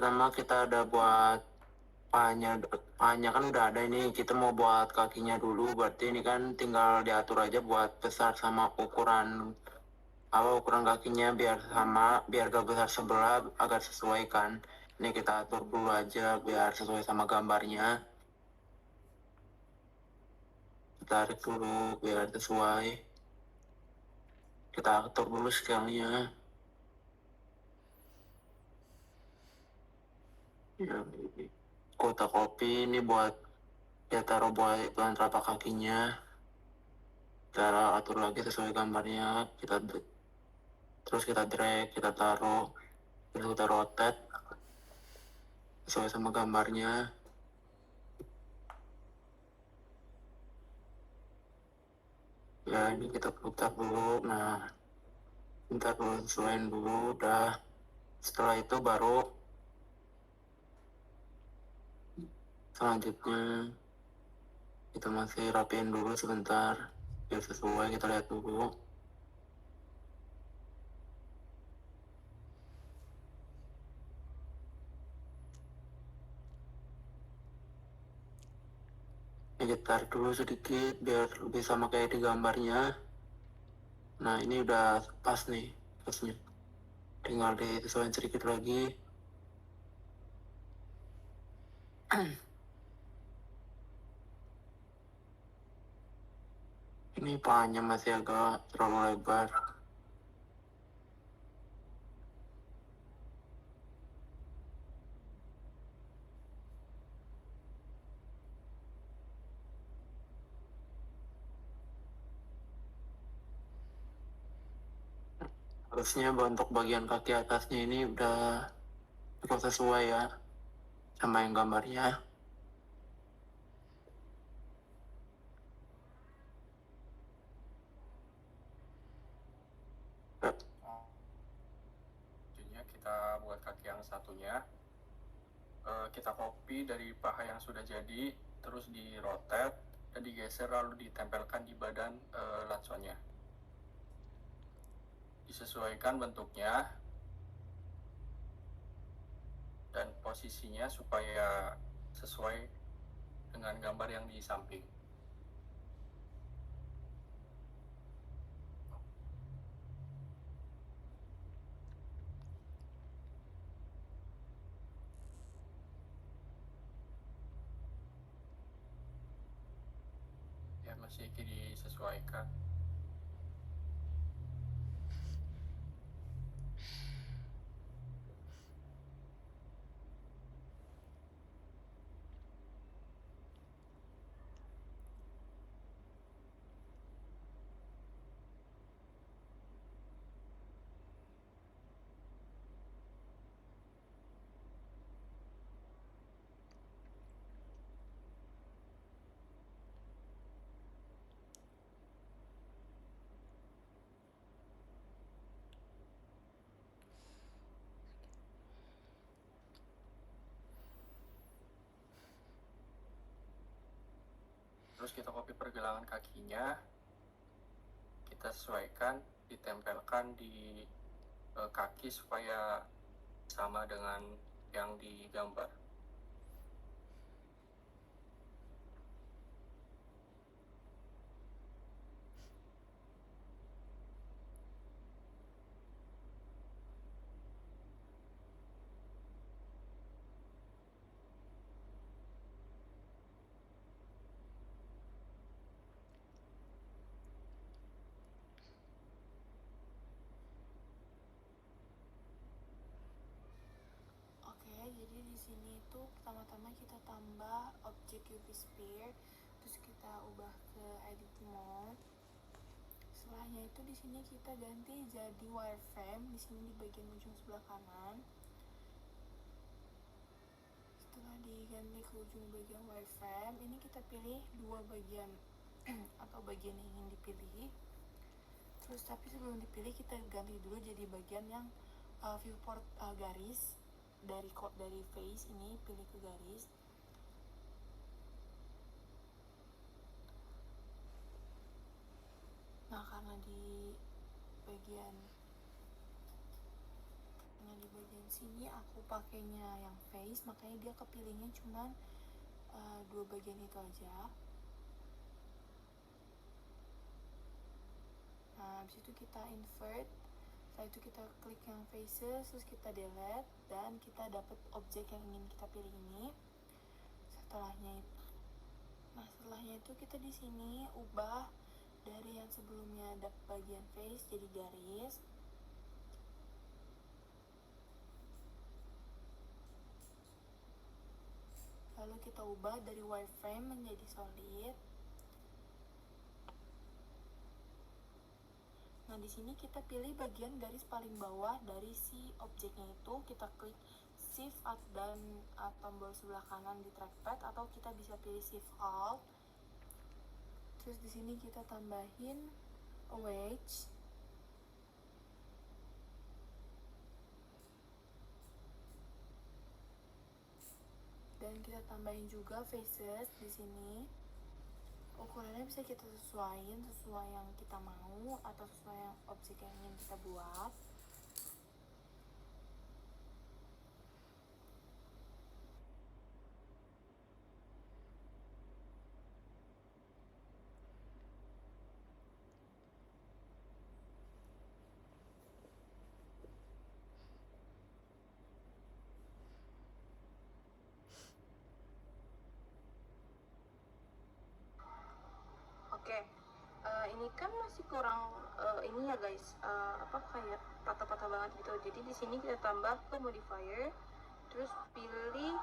Pertama kita ada buat pahanya kan udah ada ini, kita mau buat kakinya dulu. Berarti ini kan tinggal diatur aja buat besar sama ukuran kakinya biar sama, biar gak besar sebelah, agar sesuai kan. Ini kita atur dulu aja biar sesuai sama gambarnya. Tarik dulu biar sesuai. Kita atur dulu scale-nya. Ya, kotak kopi ini buat ya taruh buat telapak kakinya. Cara atur lagi sesuai gambarnya. Terus kita drag, kita taruh, terus kita rotate sesuai sama gambarnya. Ya ini kita putar dulu. Nah, bentar dulu, sesuaiin dulu. Udah, setelah itu baru selanjutnya kita masih rapiin dulu sebentar biar sesuai. Kita lihat dulu. Ini kita tarik dulu sedikit biar lebih sama kayak di gambarnya. Nah ini udah pas nih pasnya, tinggal disesuaikan sedikit lagi. Ini pahanya masih agak terlalu lebar. Harusnya untuk bagian kaki atasnya ini udah cukup sesuai ya sama yang gambarnya. Selanjutnya kita buat kaki yang satunya. Kita copy dari paha yang sudah jadi, terus di rotate dan digeser lalu ditempelkan di badan latsonnya. Disesuaikan bentuknya dan posisinya supaya sesuai dengan gambar yang di samping. Ya masih disesuaikan. Terus kita copy pergelangan kakinya, kita sesuaikan, ditempelkan di kaki supaya sama dengan yang digambar. Jadi di sini tuh pertama-tama kita tambah objek UV sphere, terus kita ubah ke edit mode. Setelahnya itu di sini kita ganti jadi wireframe di sini di bagian ujung sebelah kanan. Setelah diganti ke ujung bagian wireframe, ini kita pilih dua bagian atau bagian yang ingin dipilih. Terus tapi sebelum dipilih kita ganti dulu jadi bagian yang viewport garis. Dari face ini pilih ke garis. Nah karena di bagian bagian sini aku pakainya yang face, makanya dia kepilihnya cuman 2 bagian itu aja. Nah, habis itu kita invert, setelah itu kita klik yang faces, terus kita delete, dan kita dapat objek yang ingin kita pilih ini. Setelahnya itu kita di sini ubah dari yang sebelumnya ada bagian face jadi garis. Lalu kita ubah dari wireframe menjadi solid. Nah, di sini kita pilih bagian garis paling bawah dari si objeknya itu, kita klik Shift dan tombol sebelah kanan di trackpad, atau kita bisa pilih Shift Alt. Terus di sini kita tambahin a wedge. Dan kita tambahin juga faces di sini. Ukurannya bisa kita sesuaiin sesuai yang kita mau atau sesuai yang objek yang ingin kita buat. Oke, ini kan masih kurang ini ya guys, kayak patah-patah banget gitu. Jadi di sini kita tambah ke modifier, terus pilih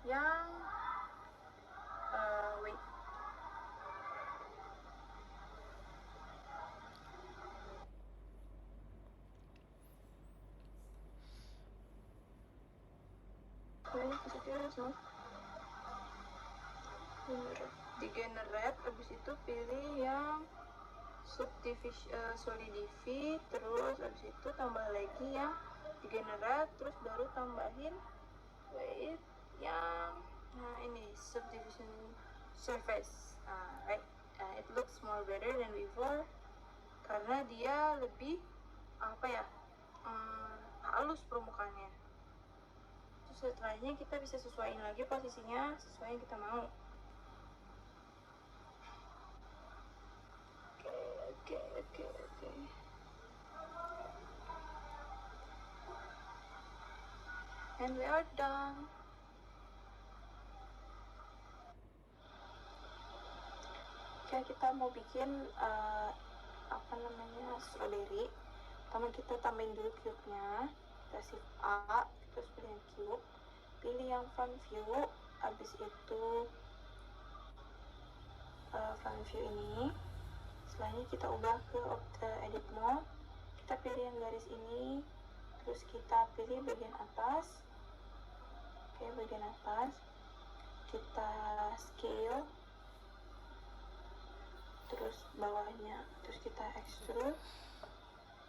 yang wait. Di generate, habis itu pilih yang solidify, terus habis itu tambah lagi yang di generate, terus baru tambahin yang ini subdivision surface. Right, it looks more better than before karena dia lebih halus permukaannya. Terus setelahnya kita bisa sesuaiin lagi posisinya sesuai yang kita mau. Oke. And we are done. Oke, kita mau bikin strawberry. Pertama kita tambahin dulu cube-nya. Kita shift A, terus pilih yang cube, pilih yang front view, habis itu front view ini. Setelahnya kita ubah ke edit mode, kita pilih yang garis ini, terus kita pilih bagian atas. Oke, bagian atas kita scale, terus bawahnya, terus kita extrude,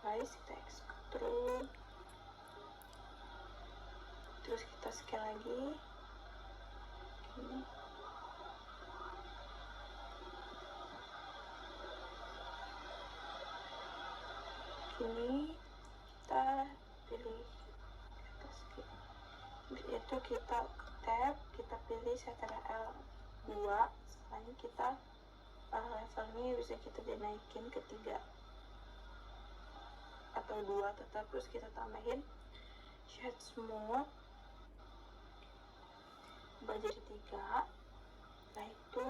guys, kita extrude, terus kita scale lagi, gini. Ini kita pilih atas, itu kita tab, kita pilih Ctrl L2. Setelahnya kita levelnya bisa kita dinaikin ke 3 atau 2 tetap, terus kita tambahin shade smooth jadi 3. Setelah itu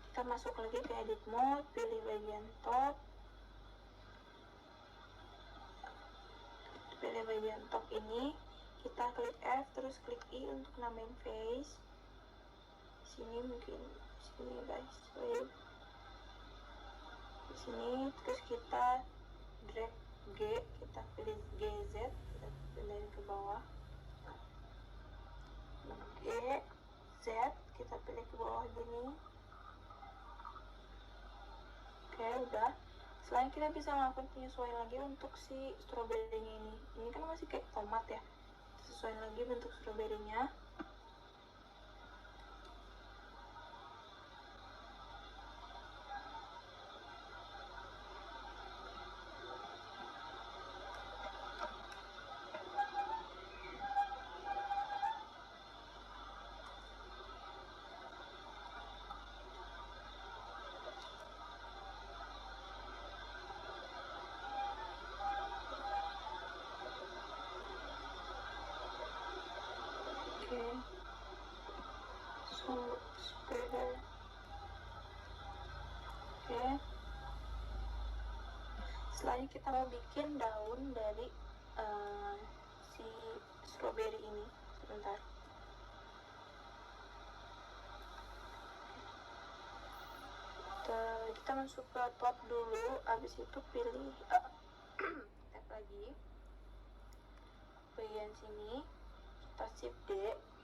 kita masuk lagi ke edit mode, pilih bagian top, ini, kita klik F, terus klik I untuk nambahin face. Sini mungkin sini guys, di sini, terus kita drag G, kita pilih GZ, kita pindahin ke bawah. G, Z, kita pilih ke bawah gini. Oke, udah. Selain kita bisa melakukan penyesuaian lagi untuk si stroberinya ini. Ini kan masih kayak tomat ya. Sesuaiin lagi bentuk stroberinya. Oke, so sepeda. Oke, selanjutnya kita mau bikin daun dari si strawberry ini. Sebentar. Kita masuk ke top dulu, habis itu pilih tab lagi bagian sini, kita shift D,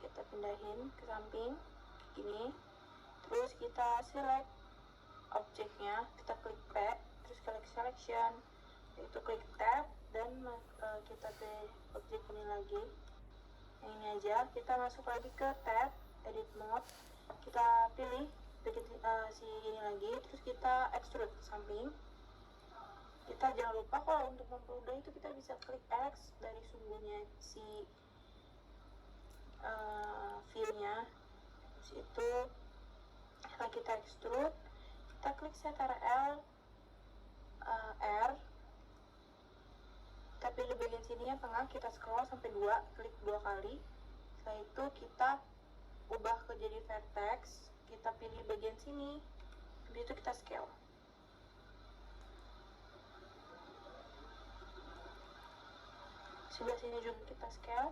kita pindahin ke samping gini, terus kita select objeknya, kita klik P, terus klik selection, itu klik tab, dan kita pilih objek ini lagi, yang ini aja. Kita masuk lagi ke tab edit mode, kita pilih si ini lagi, terus kita extrude ke samping. Kita jangan lupa kalau untuk mempermudah itu kita bisa klik X dari sumbernya si view-nya. Terus itu setelah kita extrude, kita klik setara L, R, kita pilih bagian sini yang tengah, kita scroll sampai 2, klik 2 kali. Setelah itu kita ubah ke jadi vertex, kita pilih bagian sini, habis itu kita scale. Sebelah sini juga kita scale.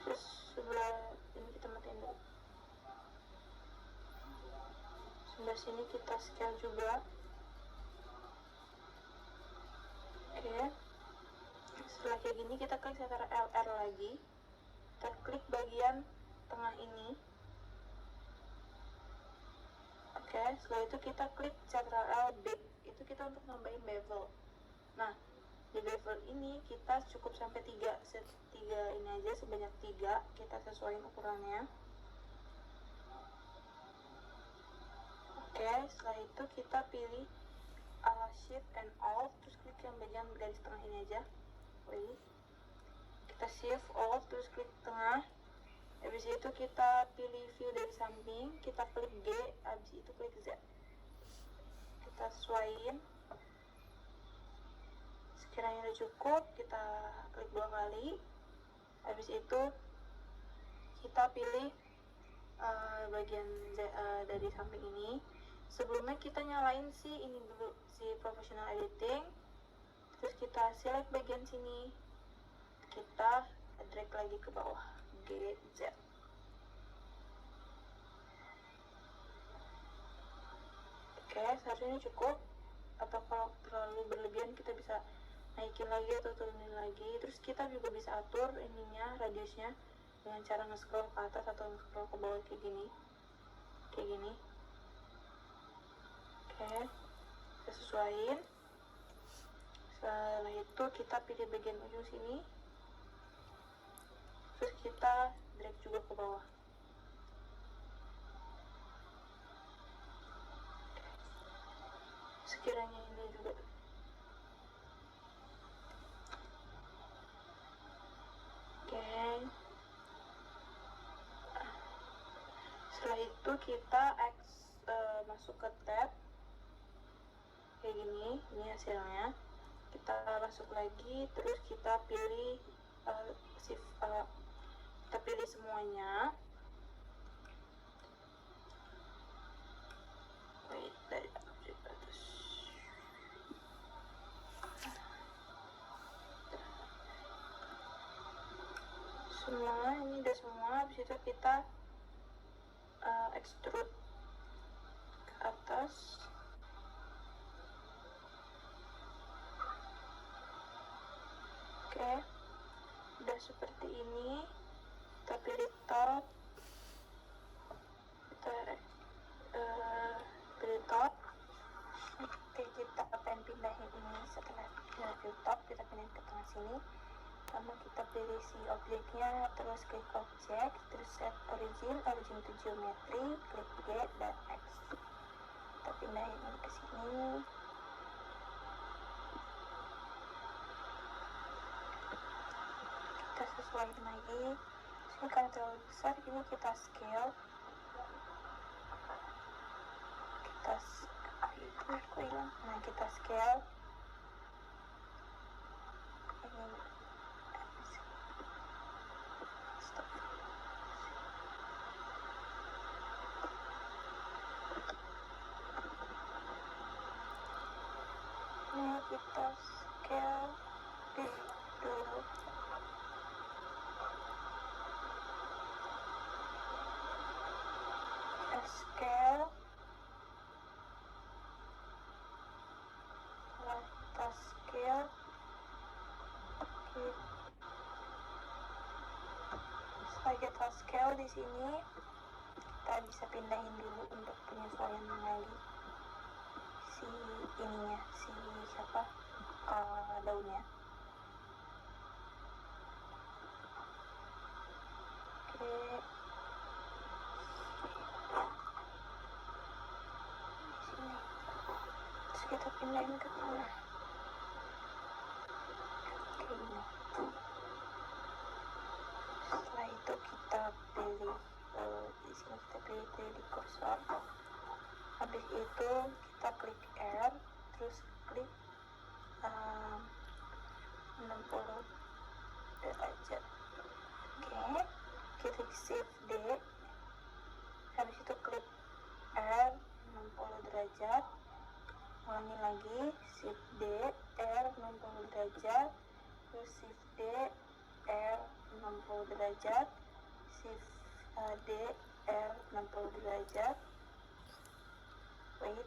Terus sebelah ini kita matiin dulu. Sebelah sini kita scale juga. Oke. Setelah kayak gini kita klik setara LR lagi. Kita klik bagian tengah ini. Oke, setelah itu kita klik setara L big. Itu kita untuk nambahin bevel. Nah, di bevel ini kita cukup sampai 3 ini aja, sebanyak 3 kita sesuaiin ukurannya. Oke, setelah itu kita pilih shift and alt, terus klik yang bagian garis tengah ini aja. Kita shift alt, terus klik tengah. Habis itu kita pilih view dari samping, kita klik G, habis itu klik Z. Kita sesuaiin. Sekiranya udah cukup, kita klik 2 kali. Habis itu kita pilih bagian dari samping ini. Sebelumnya kita nyalain ini dulu, si professional editing. Terus kita select bagian sini, kita drag lagi ke bawah, G, Z. Oke, seharusnya ini cukup. Atau kalau terlalu berlebihan kita bisa naikin lagi atau turunin lagi. Terus kita juga bisa atur ininya, radiusnya, dengan cara nge-scroll ke atas atau nge-scroll ke bawah kayak gini. Oke, kita sesuaiin. Setelah itu kita pilih bagian ujung sini, terus kita drag juga ke bawah. Sekiranya ini juga. Oke. Setelah itu kita masuk ke tab kayak gini, ini hasilnya. Kita masuk lagi, terus kita pilih kita pilih semuanya. Dari atas. Semua ini udah semua. Habis itu kita extrude ke atas. Oke, udah seperti ini. Kita pilih top, kita pilih top. Oke, kita akan pindahin ini. Setelah kita pilih top, kita pindahin ke tengah sini. Lalu kita pilih si objeknya, terus klik objek, terus set origin to geometry, klik G dan X. Kita pindahin ini ke sini. Kita sesuaikan lagi. Ini karena terlalu besar, ini kita scale. Kita scale. kita scale dulu. Scale, setelah kita scale, setelah kita scale di sini kita bisa pindahin dulu untuk penyesuaian lagi si ininya, si siapa daunnya. Oke. Kita pindahin ke tengah kayak gini. Setelah itu kita pilih di sini kita pilih di kursor. Habis itu kita klik R, terus klik 60 derajat. Oke, kita shift D. Habis itu klik R 60 derajat. Ulangi lagi, shift D, R 60 derajat, terus shift D, R 60 derajat, shift D, R 60 derajat. Wait,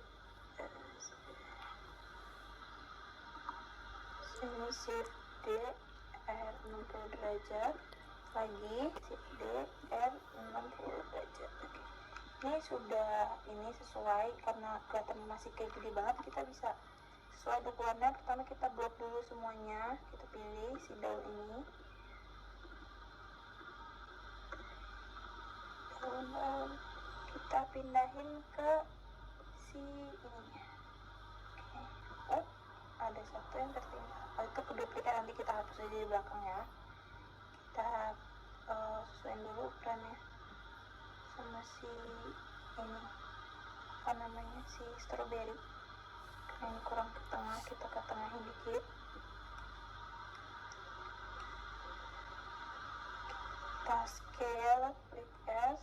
sini shift D, R 60 derajat, lagi shift D, R 60 derajat. Oke. Ini sudah sesuai, karena kelihatan masih kayak gede banget, kita bisa sesuai ukurannya. Pertama kita blok dulu semuanya, kita pilih si daun ini, daun kita pindahin ke si ininya. Oke. Oh, ada satu yang tertinggal, itu duplikat, nanti kita hapus aja di belakang ya. Kita sesuaiin dulu ukurannya sama si ini, apa namanya, si strawberry. Karena ini kurang ke tengah, kita ke tengahin dikit. Kita scale, klik S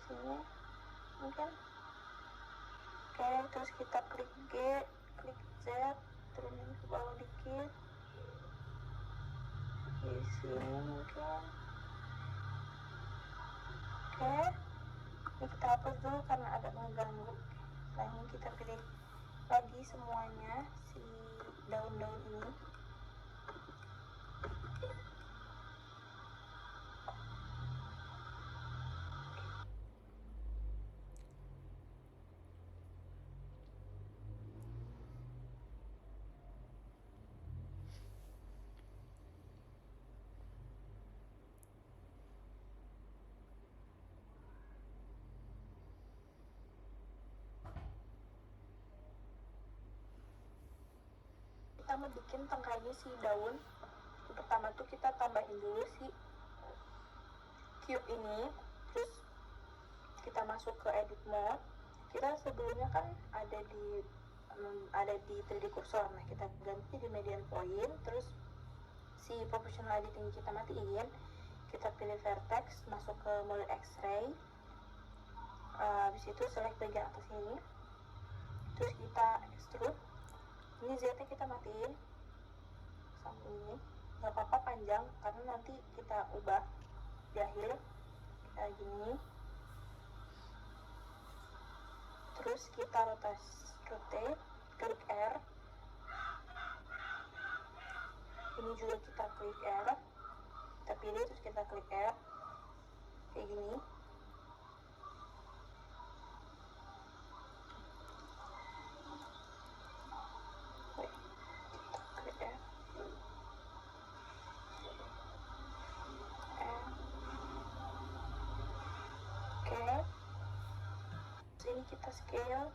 sini mungkin. Oke, terus kita klik G, klik Z, turunin ke bawah dikit di sini mungkin. Oke, ini kita hapus dulu karena agak mengganggu. Setelah ini kita pilih lagi semuanya si daun-daun ini. Kita mau bikin tangkainya si daun. Pertama tuh kita tambahin dulu si cube ini, terus kita masuk ke edit mode. Kita sebelumnya kan ada di 3D cursor, nah kita ganti di median point, terus si proportional editing kita matiin, kita pilih vertex, masuk ke mode X-ray. Habis itu select bagian atas ini, terus kita extrude. Ini Z-nya kita matiin sampai ini, nggak apa-apa panjang karena nanti kita ubah di akhir kayak gini. Terus kita rotate, klik R. Ini juga kita klik R, kita pilih terus kita klik R kayak gini. Ini kita scale,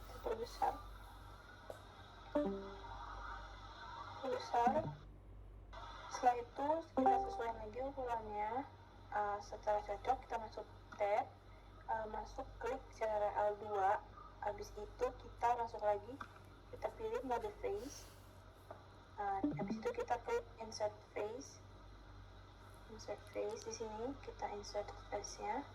kita perbesar. Setelah itu kita sesuaikan lagi ukurannya. Setelah cocok kita masuk tab, masuk klik CTRL 2. Habis itu kita masuk lagi, kita pilih mode face. Habis itu kita klik insert face. Di sini kita insert face-nya.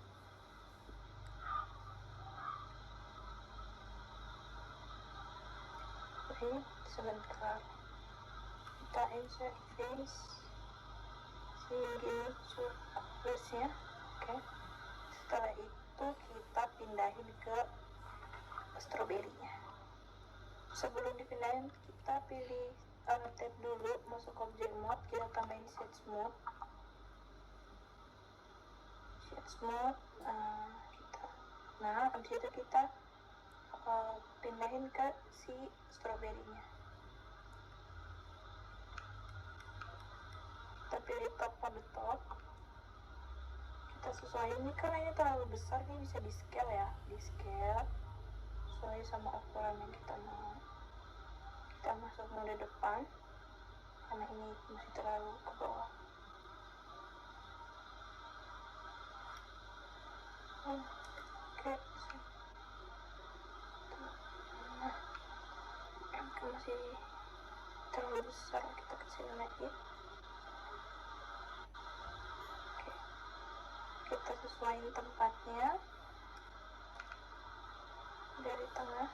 Oke, sebentar kita insert face sini plusnya. Oke, setelah itu kita pindahin ke stroberinya. Sebelum dipindahin kita pilih tab dulu, masuk object mode, kita tambahin shade smooth. Habis itu kita pindahin ke si stroberinya. Kita pilih top pada top, kita sesuaiin. Ini karena ini terlalu besar, ini bisa di scale ya, di scale sesuai sama ukuran yang kita mau. Kita masuk mode depan karena ini masih terlalu ke bawah. Oke, masih terlalu besar, kita kecilin lagi. Oke, kita sesuaiin tempatnya dari tengah.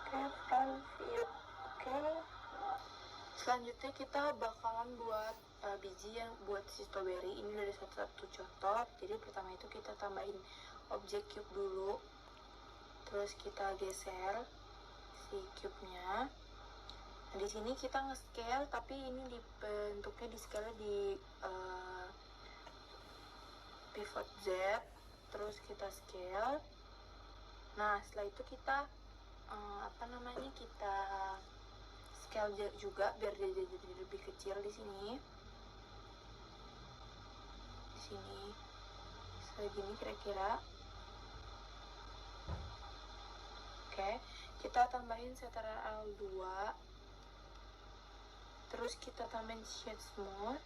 Oke, front view. Oke, selanjutnya kita bakalan buat biji yang buat si strawberry. Ini dari satu contoh. Jadi pertama itu kita tambahin objek cube dulu, terus kita geser si cube-nya. Nah, di sini kita nge-scale, tapi ini bentuknya di scale di pivot Z, terus kita scale. Nah, setelah itu kita kita scale juga biar dia jadi lebih kecil di sini. Di sini segini kira-kira. Oke, kita tambahin ctrl L2, terus kita tambahin shade smooth.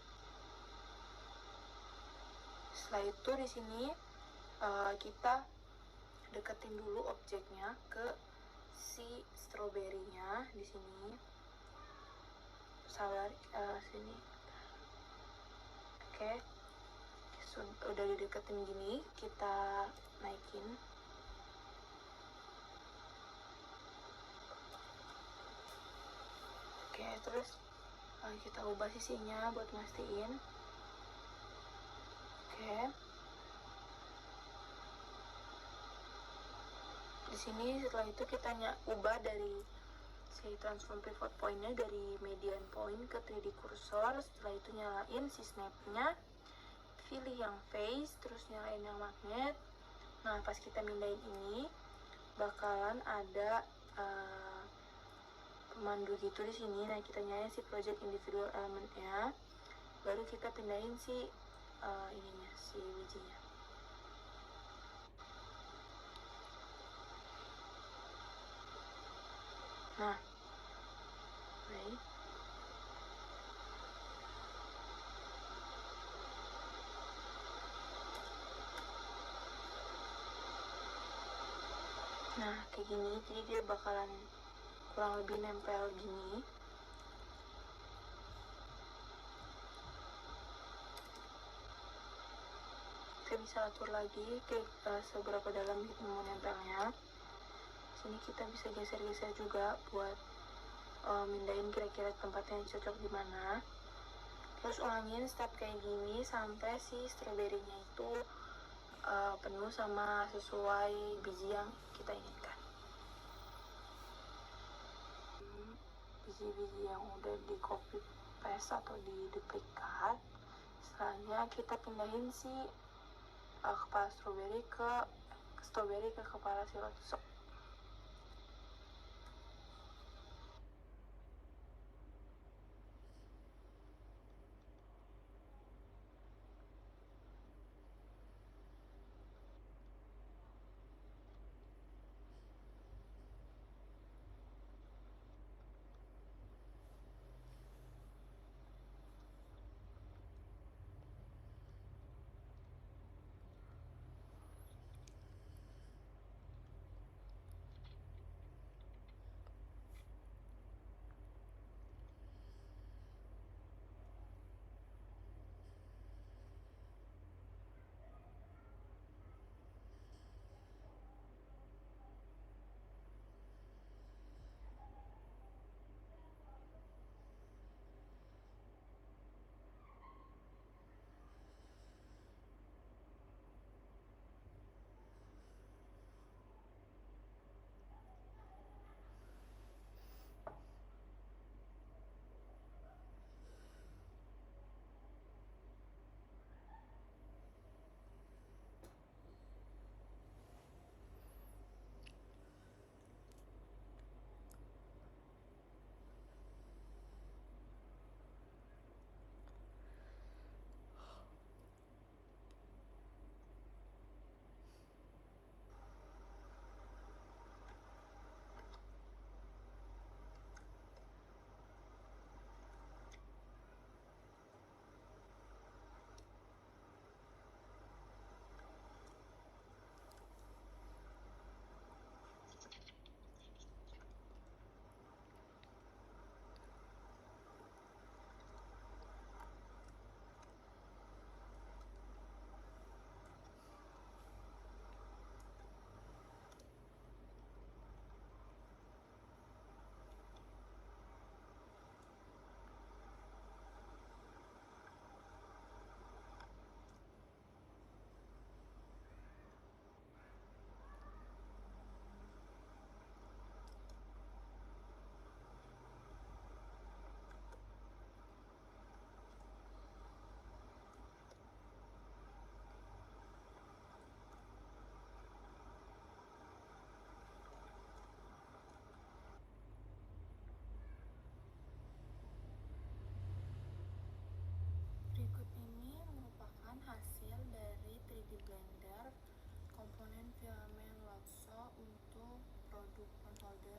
Setelah itu di sini kita deketin dulu objeknya ke si stroberinya di sini. Sini. Oke, udah dideketin gini, kita naikin. Oke, terus kita ubah sisinya buat mastiin. Oke. Di sini setelah itu kita ubah dari si transform pivot point-nya dari median point ke 3D cursor. Setelah itu nyalain si snap-nya, pilih yang face, terus nyalain yang magnet. Nah, pas kita mindahin ini bakalan ada pemandu gitu di sini. Nah, kita nyalain si project individual element-nya, baru kita pindahin si si bijinya. Nah, baik. Nah, kayak gini, jadi dia bakalan kurang lebih nempel gini. Kita bisa atur lagi ke seberapa dalam kita mau nempelnya. Sini kita bisa geser-geser juga buat mindahin kira-kira tempatnya yang cocok di mana. Terus ulangin step kayak gini sampai si stroberinya itu penuh sama sesuai biji yang kita inginkan. Biji-biji yang udah di copy paste atau di duplikat, selanjutnya kita pindahin si kepala strawberry ke kepala si lotus. filamen Lotso untuk produk on holder